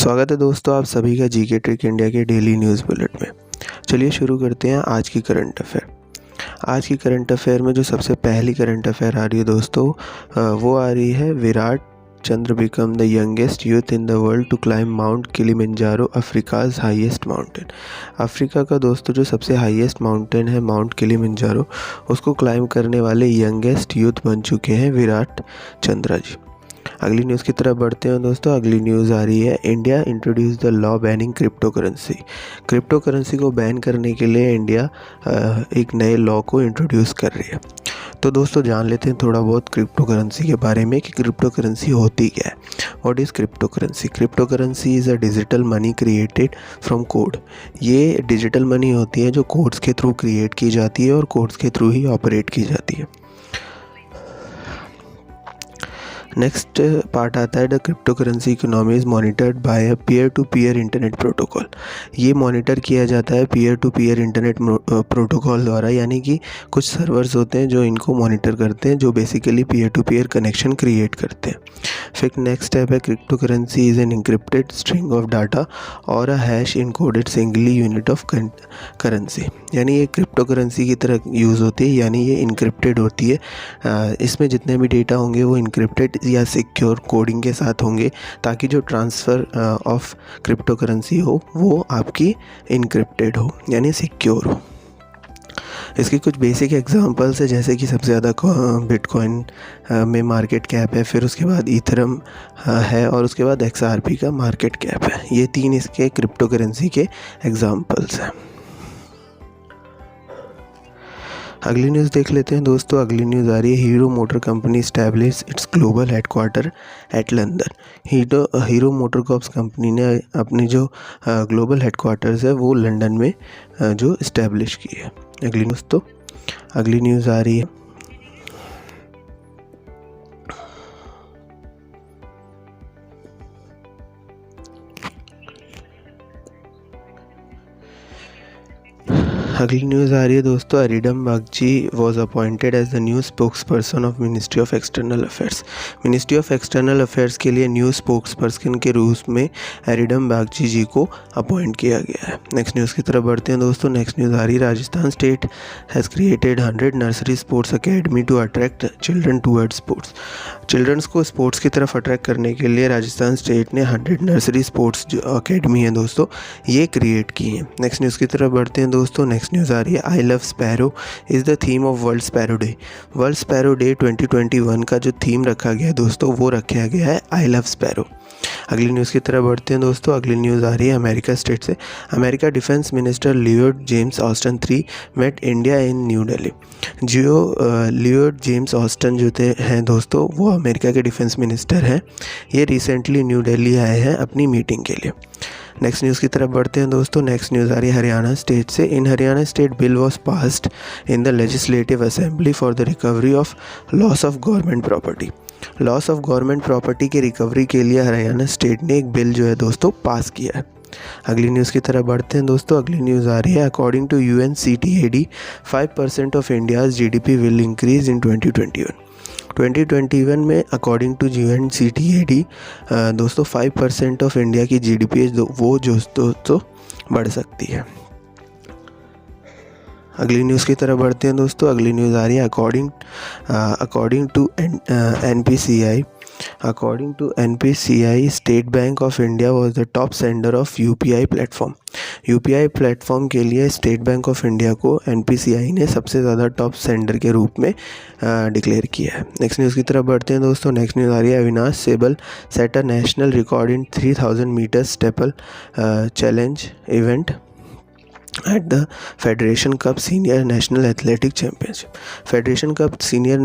स्वागत है दोस्तों आप सभी का जीके ट्रिक इंडिया के डेली न्यूज़ बुलेटिन में। चलिए शुरू करते हैं आज की करंट अफेयर। आज की करंट अफेयर में जो सबसे पहली करंट अफेयर आ रही है दोस्तों वो आ रही है Virat Chandra become the youngest youth in the world to climb Mount Kilimanjaro, Africa's highest mountain. Africa का दोस्तों जो सबसे हाईएस्ट माउंटेन है माउंट किलिमंजारो, उसको क्लाइम करने वाले यंगेस्ट यूथ बन चुके हैं विराट चंद्रा जी। अगली न्यूज़ की तरफ बढ़ते हैं दोस्तों। अगली न्यूज़ आ रही है India introduce the law banning crypto currency. Crypto currency को बैन करने के लिए इंडिया एक नए लॉ को इंट्रोड्यूस कर रही है। तो दोस्तों जान लेते हैं थोड़ा बहुत क्रिप्टो करेंसी के बारे में कि क्रिप्टो करेंसी होती क्या है। What is crypto currency? Crypto currency is a digital money created from code. ये डिजिटल मनी होती है जो कोड्स के थ्रू क्रिएट की जाती है और कोड्स के थ्रू ही ऑपरेट की जाती है। नेक्स्ट पार्ट आता है the cryptocurrency economy is monitored by a peer to peer internet protocol. ये मॉनिटर किया जाता है peer to peer internet protocol द्वारा, यानी कि कुछ सर्वर्स होते हैं जो इनको मॉनिटर करते हैं, जो basically peer to peer connection create करते हैं। फिर नेक्स्ट स्टेप है crypto currency is an encrypted string of data और a hash encoded singly unit of currency. यानी ये क्रिप्टो करेंसी की तरह यूज़ होती है, यानी ये इनक्रिप्टेड होती है। इसमें जितने भी डेटा होंगे वो इनक्रिप्टेड या सिक्योर कोडिंग के साथ होंगे, ताकि जो ट्रांसफ़र ऑफ क्रिप्टो करेंसी हो वो आपकी इनक्रिप्टेड हो यानी सिक्योर हो। इसकी कुछ बेसिक एग्जांपल्स है, जैसे कि सबसे ज़्यादा बिटकॉइन में मार्केट कैप है, फिर उसके बाद ईथरम है और उसके बाद XRP का मार्केट कैप है। ये तीन इसके क्रिप्टो करेंसी के एग्जांपल्स हैं। अगली न्यूज़ देख लेते हैं दोस्तों। अगली न्यूज़ आ रही है Hero Motor Company establish its global headquarter at London. Hero Motor Corps Company ने अपनी जो ग्लोबल हेडक्वार्टर्स है वो लंदन में जो इस्टेब्लिश की है। अगली न्यूज़ आ रही है दोस्तों। Arindam Bagchi was appointed as the new spokesperson of ministry of external affairs. Ministry of external affairs के लिए न्यू स्पोक्स पर्सन के रूप में अरिंदम बागची जी को अपॉइंट किया गया है। नेक्स्ट न्यूज़ की तरफ बढ़ते हैं दोस्तों। नेक्स्ट न्यूज़ आ रही है Rajasthan state has created 100 nursery sports academy to attract children towards sports. Childrens को स्पोर्ट्स की तरफ अट्रैक्ट करने के लिए राजस्थान स्टेट ने 100 नर्सरी स्पोर्ट्स जो अकेडमी है दोस्तों ये क्रिएट की है। नेक्स्ट न्यूज़ की तरफ बढ़ते हैं दोस्तों। नेक्स्ट न्यूज़ आ रही है I love sparrow is the theme of world sparrow day. World sparrow day 2021 का जो थीम रखा गया है दोस्तों वो रखा गया है आई लव स्पैरो। अगली न्यूज़ की तरफ बढ़ते हैं दोस्तों। अगली न्यूज़ आ रही है अमेरिका स्टेट से। America defence minister Lloyd James Austin 3 met India in New Delhi. Lloyd James Austin जो हैं दोस्तों वो अमेरिका के डिफेंस मिनिस्टर हैं। ये रिसेंटली न्यू दिल्ली आए हैं अपनी मीटिंग के लिए। नेक्स्ट न्यूज़ की तरफ बढ़ते हैं दोस्तों। नेक्स्ट न्यूज़ आ रही है हरियाणा स्टेट से। In Haryana state bill was passed in the legislative assembly for the recovery of loss of government property. Loss of government property की रिकवरी के लिए हरियाणा स्टेट ने एक बिल जो है दोस्तों पास किया है। अगली न्यूज़ की तरफ बढ़ते हैं दोस्तों। अगली न्यूज़ आ रही है according to UNCTAD 5% of India's GDP will increase in 2021 में अकॉर्डिंग टू UNCTAD दोस्तों 5% ऑफ इंडिया की GDP वो जो दोस्तों बढ़ सकती है। अगली न्यूज़ की तरफ बढ़ते हैं दोस्तों। अगली न्यूज़ आ रही है according to NPCI State Bank of India was the top sender of UPI platform. UPI platform के लिए स्टेट बैंक ऑफ इंडिया को NPCI ने सबसे ज़्यादा टॉप सेंडर के रूप में डिक्लेयर किया है। नेक्स्ट न्यूज़ की तरफ बढ़ते हैं दोस्तों। नेक्स्ट न्यूज़ आ रही है Avinash Sable set a national record in 3000 metre steeple challenge event at the federation cup senior national athletic championship. Federation cup senior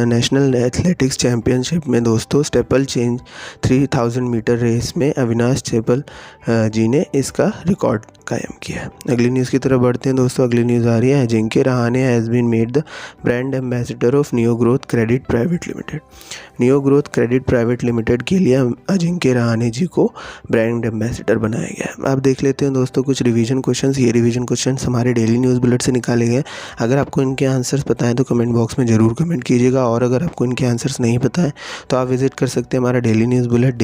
national athletics championship में दोस्तों स्टेपल चेंज 3000 मीटर रेस में अविनाश सेबल जी ने इसका रिकॉर्ड कायम किया। अगली न्यूज़ की तरफ बढ़ते हैं दोस्तों। अगली न्यूज़ आ रही है Ajinkya Rahane has been made the brand ambassador of Neo Growth Credit Private Limited. Neo Growth Credit Private Limited के लिए अजिंक्य रहाणे जी को ब्रांड एम्बेसडर बनाया गया है। आप देख लेते हैं दोस्तों कुछ रिवीजन क्वेश्चंस। ये रिवीजन क्वेश्चंस हमारे डेली न्यूज़ बुलेट से निकाले गए। अगर आपको इनके आंसर्स पता है तो कमेंट बॉक्स में ज़रूर कमेंट कीजिएगा, और अगर आपको इनके आंसर्स नहीं पता है तो आप विजिट कर सकते हैं हमारा डेली न्यूज़ बुलेट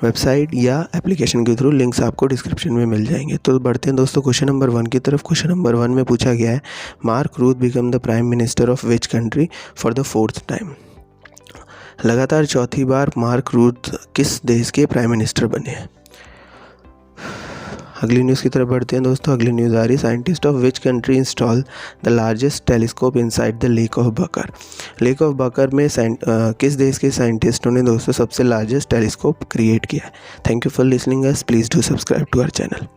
वेबसाइट या एप्लीकेशन के थ्रू, लिंक्स आपको डिस्क्रिप्शन में मिल जाएंगे। तो बढ़ते हैं दोस्तों क्वेश्चन नंबर 1 की तरफ। क्वेश्चन नंबर 1 में पूछा गया है, mark Ruth become the prime minister of which country for the 4th time. लगातार चौथी बार मार्क रूथ किस देश के प्राइम मिनिस्टर बने हैं। अगली न्यूज़ की तरफ बढ़ते हैं दोस्तों। अगली न्यूज़ आ रही है, scientist of which country install the largest telescope inside the lake of Baikal. Lake of Baikal में किस देश के साइंटिस्टों ने दोस्तों सबसे लार्जेस्ट टेलीस्कोप क्रिएट किया है। Thank you for listening us, please do subscribe to our channel.